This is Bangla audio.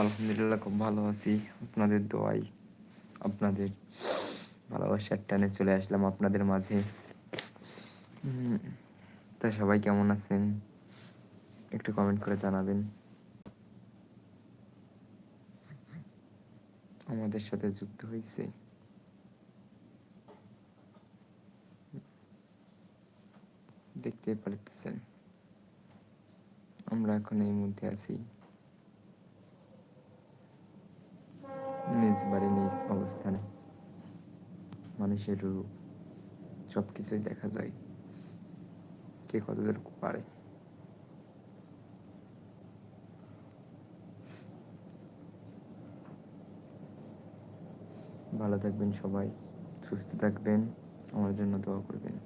আলহামদুলিল্লাহ খুব ভালো আছি। আপনাদের দোয়ায়, আপনাদের ভালোবাসার টানে চলে আসলাম আপনাদের মাঝে। তা সবাই কেমন আছেন একটু কমেন্ট করে জানাবেন। আমাদের সাথে যুক্ত হয়েছে দেখতেই পারতেছেন, আমরা এখন এই মধ্যে আছি নিজ বাড়ি নিজ অবস্থানে। মানুষের রূপ সব কিছুই দেখা যায়, কে কতদূর পারে। ভালো থাকবেন সবাই, সুস্থ থাকবেন, আমার জন্য দোয়া করবেন।